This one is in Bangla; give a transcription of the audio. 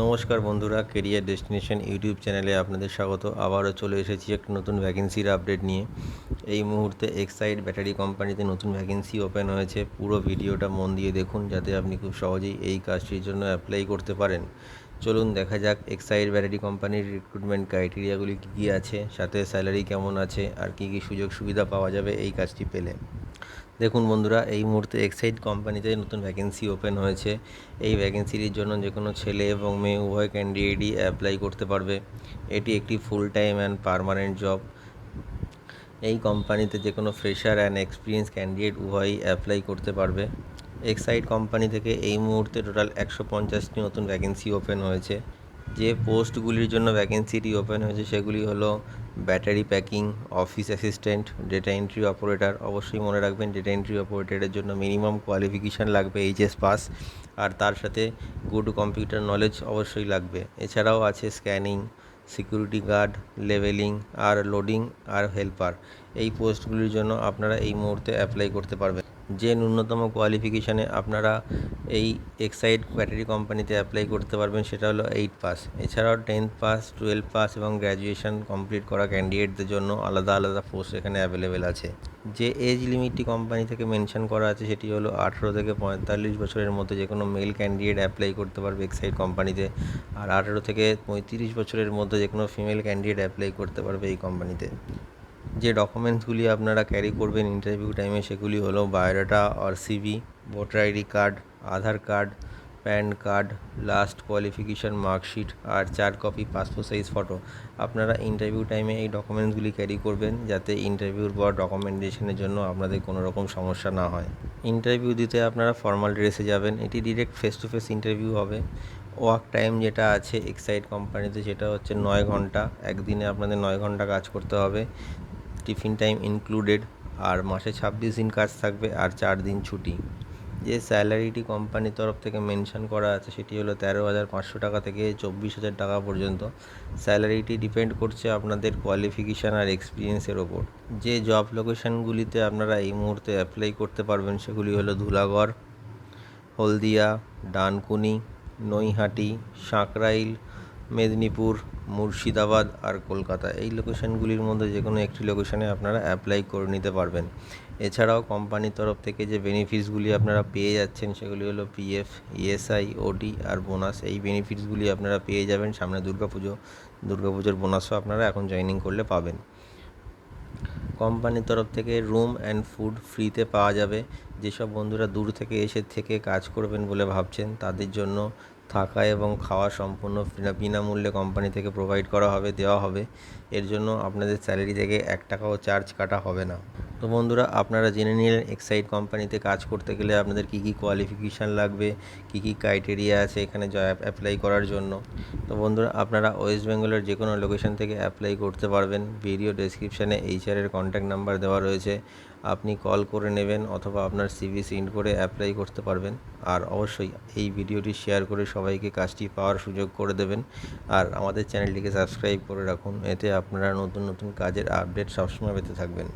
নমস্কার বন্ধুরা, কেরিয়ার ডেস্টিনেশন ইউটিউব চ্যানেলে আপনাদের স্বাগত। আবারও চলে এসেছি একটা নতুন ভ্যাকেন্সির আপডেট নিয়ে। এই মুহূর্তে এক্সাইড ব্যাটারি কোম্পানিতে নতুন ভ্যাকেন্সি ওপেন হয়েছে। পুরো ভিডিওটা মন দিয়ে দেখুন যাতে আপনি খুব সহজেই এই কাজটির জন্য অ্যাপ্লাই করতে পারেন। চলুন দেখা যাক এক্সাইড ব্যাটারি কোম্পানির রিক্রুটমেন্ট ক্রাইটেরিয়াগুলি কী কী আছে, সাথে স্যালারি কেমন আছে আর কী কী সুযোগ সুবিধা পাওয়া যাবে এই কাজটি পেলে। দেখুন বন্ধুরা, এই মুহূর্তে এক্সাইড কোম্পানিতে নতুন ভ্যাকেন্সি ওপেন হয়েছে। এই ভ্যাকেন্সিটির জন্য যে কোনো ছেলে এবং মেয়ে উভয় ক্যান্ডিডেটই অ্যাপ্লাই করতে পারবে। এটি একটি full time and permanent job. এই কোম্পানিতে যে কোনো ফ্রেশার অ্যান্ড এক্সপিরিয়েন্স ক্যান্ডিডেট উভয়ই অ্যাপ্লাই করতে পারবে। এক্সাইড কোম্পানি থেকে এই মুহূর্তে টোটাল 150টি নতুন ভ্যাকেন্সি ওপেন হয়েছে। যে পোস্টগুলির জন্য ভ্যাকেন্সিটি ওপেন হয়েছে সেগুলি হলো battery packing, office assistant, data entry operator. অবশ্যই মনে রাখবেন ডেটা এন্ট্রি অপারেটরের জন্য মিনিমাম কোয়ালিফিকেশান লাগবে এইচএস পাস, আর তার সাথে গুড কম্পিউটার নলেজ অবশ্যই লাগবে। এছাড়াও আছে স্ক্যানিং, সিকিউরিটি গার্ড, লেভেলিং আর লোডিং আর হেল্পার। এই পোস্টগুলির জন্য আপনারা এই মুহূর্তে অ্যাপ্লাই করতে পারবেন। যে ন্যূনতম কোয়ালিফিকেশানে আপনারা এই এক্সাইড ব্যাটারি কোম্পানিতে অ্যাপ্লাই করতে পারবেন সেটা হলো 8 পাস। এছাড়াও 10th পাস, 12 পাস এবং গ্র্যাজুয়েশন কমপ্লিট করা ক্যান্ডিডেটদের জন্য আলাদা আলাদা পোস্ট এখানে অ্যাভেলেবেল আছে। যে এজ লিমিটটি কোম্পানি থেকে মেনশন করা আছে সেটি হলো 18 থেকে 45 বছরের মধ্যে যে কোনো মেল ক্যান্ডিডেট অ্যাপ্লাই করতে পারবে এক্সাইড কোম্পানিতে, আর 18 থেকে 35 বছরের মধ্যে যে কোনো ফিমেল ক্যান্ডিডেট অ্যাপ্লাই করতে পারবে এই কোম্পানিতে। যে ডকুমেন্টসগুলি আপনারা ক্যারি করবেন ইন্টারভিউ টাইমে সেগুলি হলো বায়োডাটা আর CV, voter ID card, Aadhaar card, PAN card, last qualification marksheet আর 4 কপি পাসপোর্ট সাইজ ফটো। আপনারা ইন্টারভিউ টাইমে এই ডকুমেন্টসগুলি ক্যারি করবেন যাতে ইন্টারভিউর পর ডকুমেন্টেশনের জন্য আপনাদের কোনো রকম সমস্যা না হয়। ইন্টারভিউ দিতে আপনারা ফর্মাল ড্রেসে যাবেন। এটি direct face to face interview হবে। ওয়ার্ক টাইম যেটা আছে এক্সাইড কোম্পানিতে সেটা হচ্ছে 9 ঘন্টা। একদিনে আপনাদের 9 ঘন্টা কাজ করতে হবে, টিফিন টাইম ইনক্লুডেড। আর মাসে 26 দিন কাজ থাকবে আর 4 দিন ছুটি। যে স্যালারিটি কোম্পানির তরফ থেকে মেনশন করা আছে সেটি হলো 13,500 টাকা থেকে 24,000 টাকা পর্যন্ত। স্যালারিটি ডিপেন্ড করছে আপনাদের কোয়ালিফিকেশান আর এক্সপিরিয়েন্সের ওপর। যে জব লোকেশানগুলিতে আপনারা এই মুহূর্তে অ্যাপ্লাই করতে পারবেন সেগুলি হলো ধুলাগড়, হলদিয়া, ডানকুনি, নৈহাটি, সাঁকরাইল, মেদিনীপুর, মুর্শিদাবাদ আর কলকাতা। এই লোকেশানগুলির মধ্যে যে কোনো একটি লোকেশানে আপনারা অ্যাপ্লাই করে নিতে পারবেন। এছাড়াও কোম্পানির তরফ থেকে যে বেনিফিটসগুলি আপনারা পেয়ে যাচ্ছেন সেগুলি হলো পিএফ, ইএসআই, ওটি আর বোনাস। এই বেনিফিটসগুলি আপনারা পেয়ে যাবেন সামনে দুর্গাপুজোর বোনাসও আপনারা এখন জয়েনিং করলে পাবেন। কোম্পানির তরফ থেকে রুম অ্যান্ড ফুড ফ্রিতে পাওয়া যাবে। যেসব বন্ধুরা দূর থেকে এসে কাজ করবেন বলে ভাবছেন তাদের জন্য থাকা এবং খাওয়া সম্পূর্ণ বিনামূল্যে কোম্পানি থেকে প্রোভাইড দেওয়া হবে। এর জন্য আপনাদের স্যালারি থেকে 1 টাকাও চার্জ কাটা হবে না। তো বন্ধুরা, আপনারা জেনে নিলেন এক্সাইড কোম্পানিতে কাজ করতে গেলে আপনাদের কী কী কোয়ালিফিকেশান লাগবে, কী কী ক্রাইটেরিয়া আছে এখানে অ্যাপ্লাই করার জন্য। তো বন্ধুরা, আপনারা ওয়েস্ট বেঙ্গলের যে কোনো লোকেশন থেকে অ্যাপ্লাই করতে পারবেন। ভিডিও ডেসক্রিপশানে এইচআরের কন্ট্যাক্ট নাম্বার দেওয়া রয়েছে, আপনি কল করে নেবেন অথবা আপনার সিভি সেন্ড করে অ্যাপ্লাই করতে পারবেন। আর অবশ্যই এই ভিডিওটি শেয়ার করে সবাইকে কাজটি পাওয়ার সুযোগ করে দেবেন। আর আমাদের চ্যানেলটিকে সাবস্ক্রাইব করে রাখুন, এতে আপনারা নতুন নতুন কাজের আপডেট সবসময় পেতে থাকবেন।